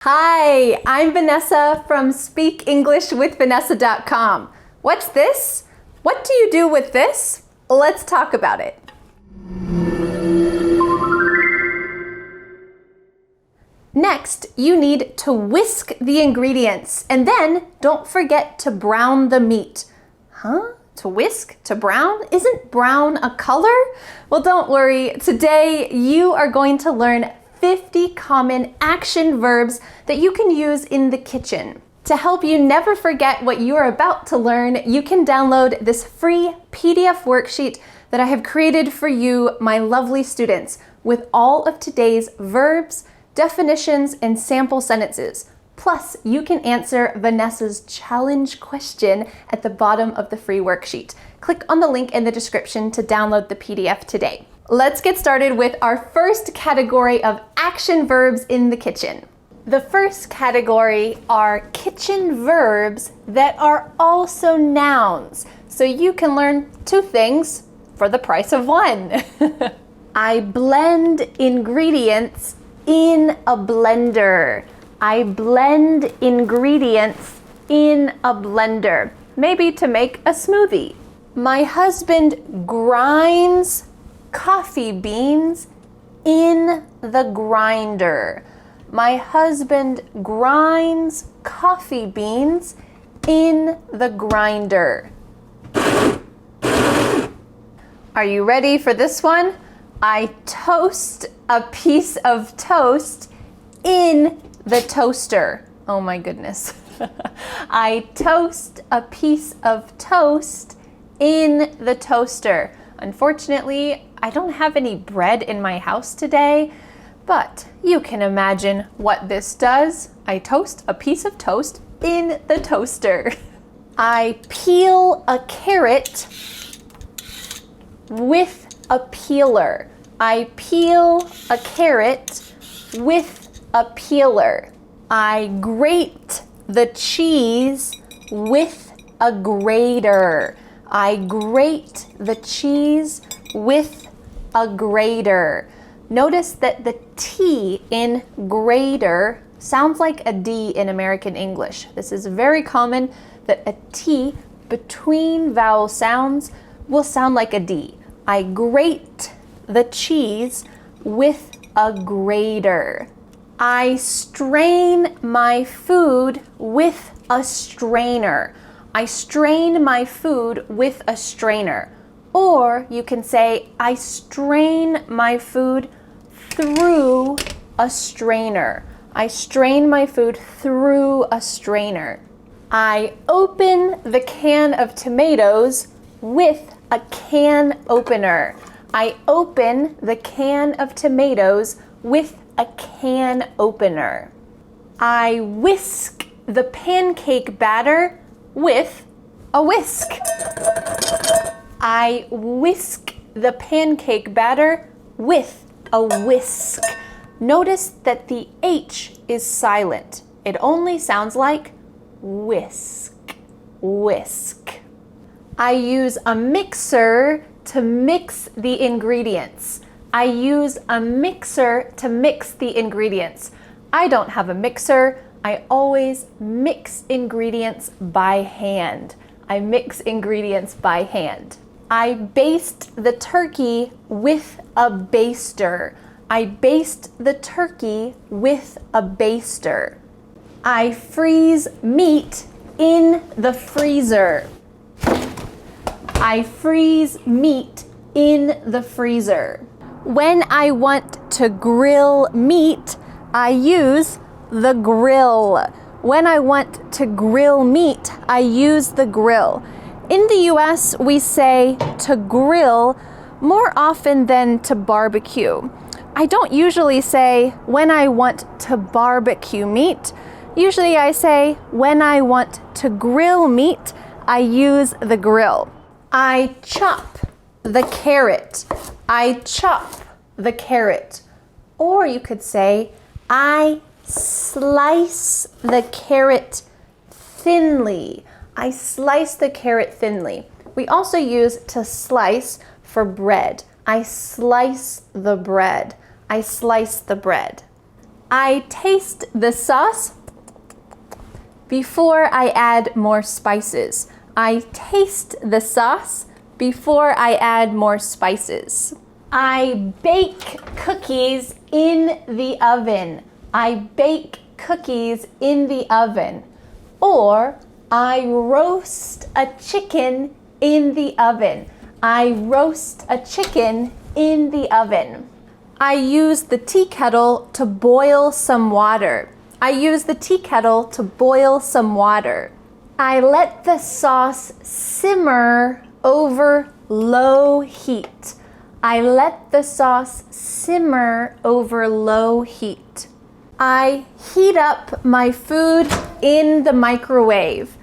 Hi, I'm Vanessa from SpeakEnglishWithVanessa.com. What's this? What do you do with this? Let's talk about it. Next, you need to whisk the ingredients and then don't forget to brown the meat. Huh? To whisk? To brown? Isn't brown a color? Well, don't worry. Today, you are going to learn 50 common action verbs that you can use in the kitchen. To help you never forget what you are about to learn, you can download this free PDF worksheet that I have created for you, my lovely students, with all of today's verbs, definitions, and sample sentences. Plus, you can answer Vanessa's challenge question at the bottom of the free worksheet. Click on the link in the description to download the PDF today. Let's get started with our first category of action verbs in the kitchen. The first category are kitchen verbs that are also nouns. So you can learn two things for the price of one. I blend ingredients in a blender. I blend ingredients in a blender. Maybe to make a smoothie. My husband grinds coffee beans in the grinder. My husband grinds coffee beans in the grinder. Are you ready for this one? I toast a piece of toast in the toaster. Oh my goodness. I toast a piece of toast in the toaster. Unfortunately, I don't have any bread in my house today, but you can imagine what this does. I toast a piece of toast in the toaster. I peel a carrot with a peeler. I peel a carrot with a peeler. I grate the cheese with a grater. I grate the cheese with a grater. Notice that the T in grater sounds like a D in American English. This is very common that a T between vowel sounds will sound like a D. I grate the cheese with a grater. I strain my food with a strainer. I strain my food with a strainer. Or you can say, I strain my food through a strainer. I strain my food through a strainer. I open the can of tomatoes with a can opener. I open the can of tomatoes with a can opener. I whisk the pancake batter with a whisk. I whisk the pancake batter with a whisk. Notice that the H is silent. It only sounds like whisk, whisk. I use a mixer to mix the ingredients. I use a mixer to mix the ingredients. I don't have a mixer. I always mix ingredients by hand. I mix ingredients by hand. I baste the turkey with a baster. I baste the turkey with a baster. I freeze meat in the freezer. I freeze meat in the freezer. When I want to grill meat, I use the grill. When I want to grill meat, I use the grill. In the US, we say to grill more often than to barbecue. I don't usually say when I want to barbecue meat. Usually I say when I want to grill meat, I use the grill. I chop the carrot. I chop the carrot. Or you could say, I slice the carrot thinly. I slice the carrot thinly. We also use to slice for bread. I slice the bread. I slice the bread. I taste the sauce before I add more spices. I taste the sauce before I add more spices. I bake cookies in the oven. I bake cookies in the oven. Or I roast a chicken in the oven. I roast a chicken in the oven. I use the tea kettle to boil some water. I use the tea kettle to boil some water. I let the sauce simmer over low heat. I let the sauce simmer over low heat. I heat up my food in the microwave.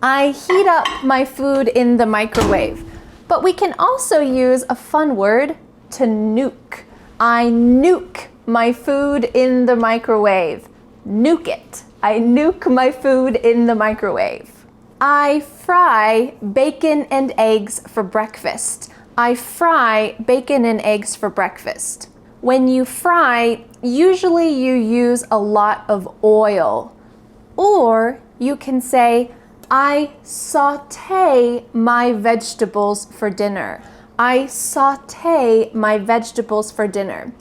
I heat up my food in the microwave. But we can also use a fun word, to nuke. I nuke my food in the microwave. Nuke it. I nuke my food in the microwave. I fry bacon and eggs for breakfast. I fry bacon and eggs for breakfast. When you fry, usually you use a lot of oil. Or you can say, I saute my vegetables for dinner. I saute my vegetables for dinner.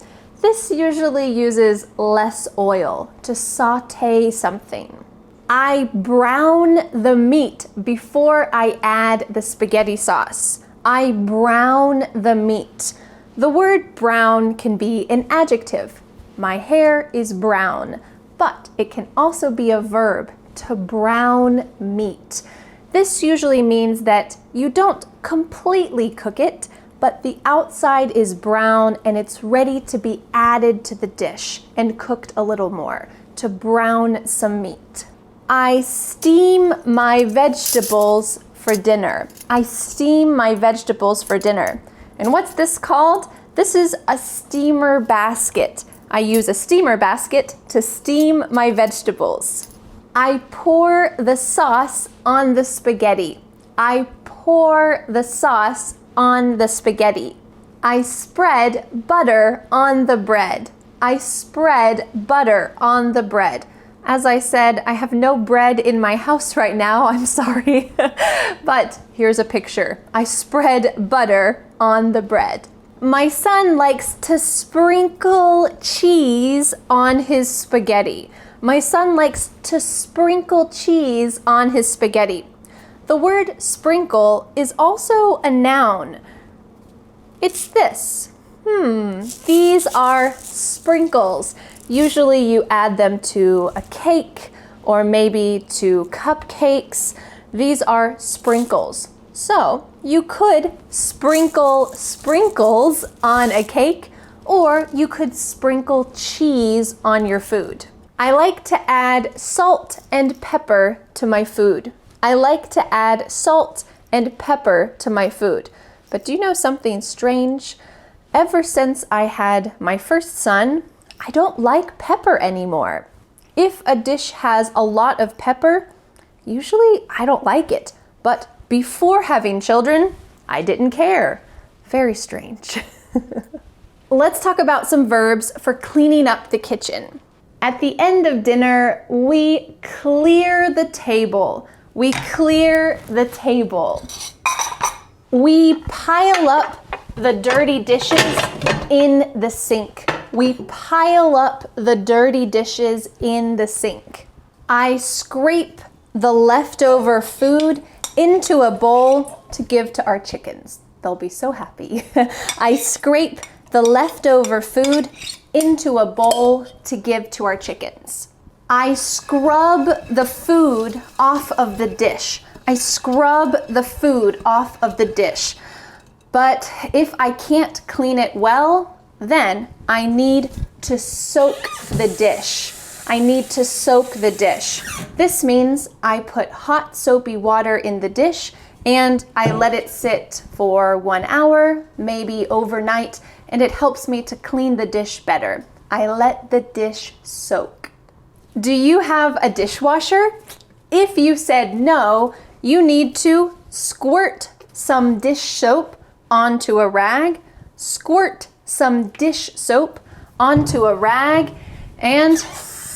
This usually uses less oil, to saute something. I brown the meat before I add the spaghetti sauce. I brown the meat. The word brown can be an adjective. My hair is brown, but it can also be a verb, to brown meat. This usually means that you don't completely cook it, but the outside is brown and it's ready to be added to the dish and cooked a little more, to brown some meat. I steam my vegetables for dinner. I steam my vegetables for dinner. And what's this called? This is a steamer basket. I use a steamer basket to steam my vegetables. I pour the sauce on the spaghetti. I pour the sauce on the spaghetti. I spread butter on the bread. I spread butter on the bread. As I said, I have no bread in my house right now, I'm sorry. But here's a picture. I spread butter on the bread. My son likes to sprinkle cheese on his spaghetti. My son likes to sprinkle cheese on his spaghetti. The word sprinkle is also a noun. It's this. These are sprinkles. Usually you add them to a cake or maybe to cupcakes. These are sprinkles. So you could sprinkle sprinkles on a cake, or you could sprinkle cheese on your food. I like to add salt and pepper to my food. I like to add salt and pepper to my food. But do you know something strange? Ever since I had my first son, I don't like pepper anymore. If a dish has a lot of pepper, usually I don't like it. But before having children, I didn't care. Very strange. Let's talk about some verbs for cleaning up the kitchen. At the end of dinner, we clear the table. We clear the table. We pile up the dirty dishes in the sink. We pile up the dirty dishes in the sink. I scrape the leftover food into a bowl to give to our chickens. They'll be so happy. I scrape the leftover food into a bowl to give to our chickens. I scrub the food off of the dish. I scrub the food off of the dish. But if I can't clean it well, then I need to soak the dish. I need to soak the dish. This means I put hot soapy water in the dish and I let it sit for 1 hour, maybe overnight, and it helps me to clean the dish better. I let the dish soak. Do you have a dishwasher? If you said no, you need to squirt some dish soap onto a rag, squirt some dish soap onto a rag, And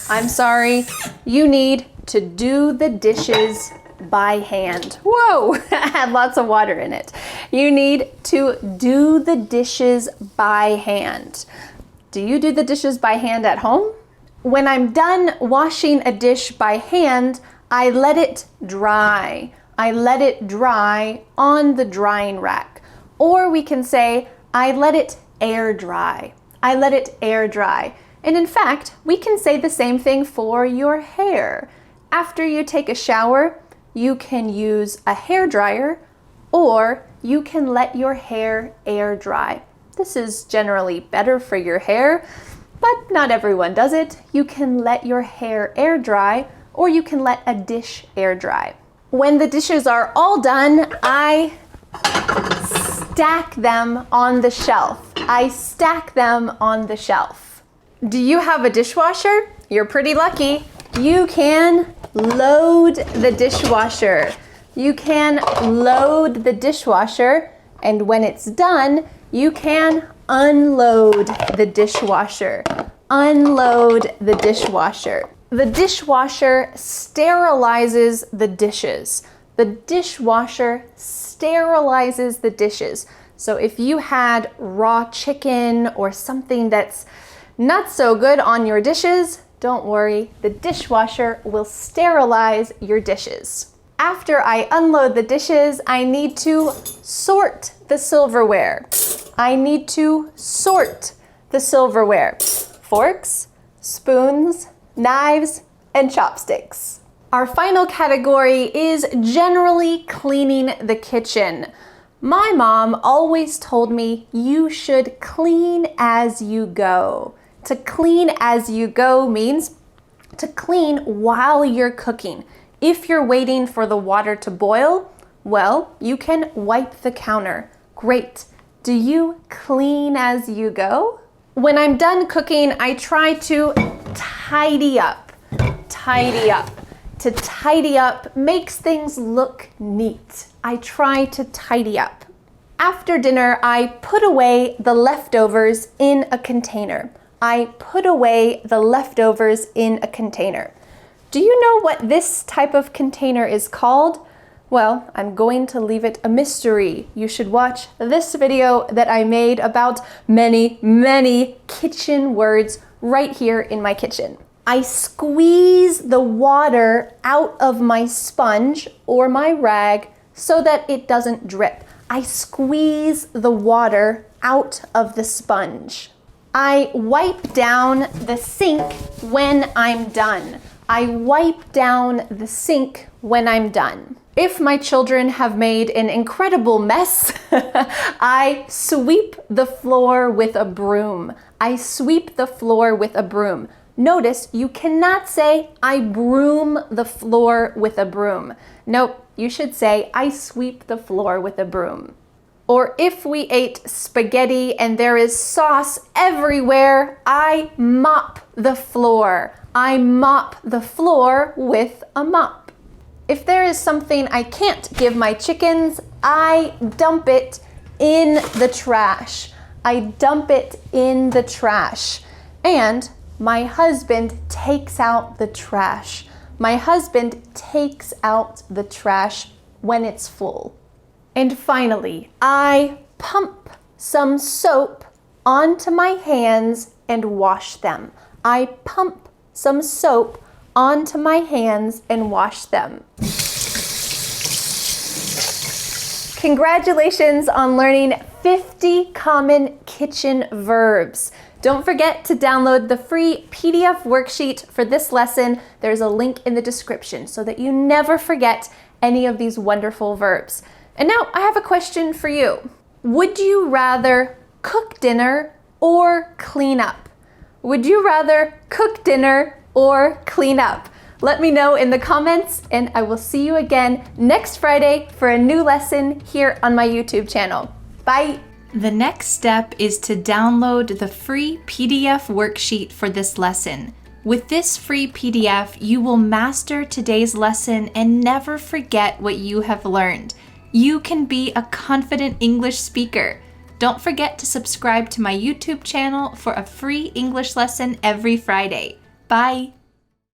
I'm sorry, you need to do the dishes by hand. Whoa, I had lots of water in it. You need to do the dishes by hand. Do you do the dishes by hand at home? When I'm done washing a dish by hand, I let it dry. I let it dry on the drying rack. Or we can say, I let it air dry. I let it air dry. And in fact, we can say the same thing for your hair. After you take a shower, you can use a hair dryer, or you can let your hair air dry. This is generally better for your hair, but not everyone does it. You can let your hair air dry, or you can let a dish air dry. When the dishes are all done, I stack them on the shelf. I stack them on the shelf. Do you have a dishwasher? You're pretty lucky. You can load the dishwasher. You can load the dishwasher, and when it's done, you can unload the dishwasher. Unload the dishwasher. The dishwasher sterilizes the dishes. The dishwasher sterilizes the dishes. So if you had raw chicken or something that's not so good on your dishes, don't worry, the dishwasher will sterilize your dishes. After I unload the dishes, I need to sort the silverware. I need to sort the silverware. Forks, spoons, knives, and chopsticks. Our final category is generally cleaning the kitchen. My mom always told me you should clean as you go. To clean as you go means to clean while you're cooking. If you're waiting for the water to boil, well, you can wipe the counter. Great. Do you clean as you go? When I'm done cooking, I try to tidy up. Tidy up. To tidy up makes things look neat. I try to tidy up. After dinner, I put away the leftovers in a container. I put away the leftovers in a container. Do you know what this type of container is called? Well, I'm going to leave it a mystery. You should watch this video that I made about many, many kitchen words right here in my kitchen. I squeeze the water out of my sponge or my rag so that it doesn't drip. I squeeze the water out of the sponge. I wipe down the sink when I'm done. I wipe down the sink when I'm done. If my children have made an incredible mess, I sweep the floor with a broom. I sweep the floor with a broom. Notice you cannot say, I broom the floor with a broom. Nope, you should say, I sweep the floor with a broom. Or if we ate spaghetti and there is sauce everywhere, I mop the floor. I mop the floor with a mop. If there is something I can't give my chickens, I dump it in the trash. I dump it in the trash. And my husband takes out the trash. My husband takes out the trash when it's full. And finally, I pump some soap onto my hands and wash them. I pump some soap onto my hands and wash them. Congratulations on learning 50 common kitchen verbs. Don't forget to download the free PDF worksheet for this lesson. There's a link in the description so that you never forget any of these wonderful verbs. And now I have a question for you. Would you rather cook dinner or clean up? Would you rather cook dinner or clean up? Let me know in the comments, and I will see you again next Friday for a new lesson here on my YouTube channel. Bye! The next step is to download the free PDF worksheet for this lesson. With this free PDF, you will master today's lesson and never forget what you have learned. You can be a confident English speaker. Don't forget to subscribe to my YouTube channel for a free English lesson every Friday. Bye!